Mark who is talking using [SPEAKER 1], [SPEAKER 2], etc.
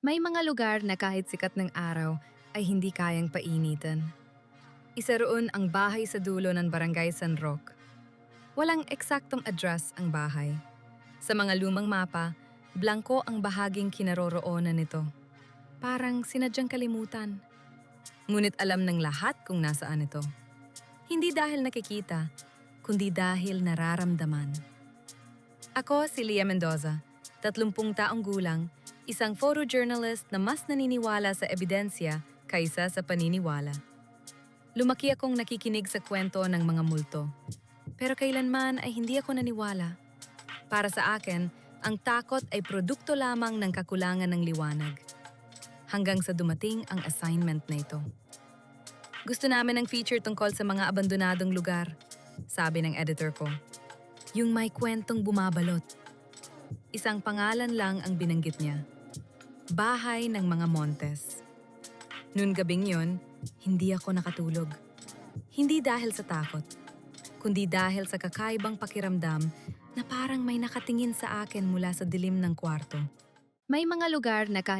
[SPEAKER 1] May mga lugar na kahit sikat ng araw ay hindi kayang painitan. Isa roon ang bahay sa dulo ng Barangay San Roque. Walang eksaktong address ang bahay. Sa mga lumang mapa, blanko ang bahaging kinaroroonan nito. Parang sinadyang kalimutan. Ngunit alam ng lahat kung nasaan ito. Hindi dahil nakikita, kundi dahil nararamdaman. Ako si Leah Mendoza, 30 taong gulang, isang photojournalist na mas naniniwala sa ebidensya kaysa sa paniniwala. Lumaki akong nakikinig sa kwento ng mga multo. Pero kailanman ay hindi ako naniwala. Para sa akin, ang takot ay produkto lamang ng kakulangan ng liwanag. Hanggang sa dumating ang assignment na ito. Gusto namin ng feature tungkol sa mga abandonadong lugar, sabi ng editor ko. Yung may kwentong bumabalot. Isang pangalan lang ang binanggit niya. Bahay ng mga Montes. Noon gabing yun, hindi ako nakatulog. Hindi dahil sa takot, kundi dahil sa kakaibang pakiramdam na parang may nakatingin sa akin mula sa dilim ng kwarto. May mga lugar na kahit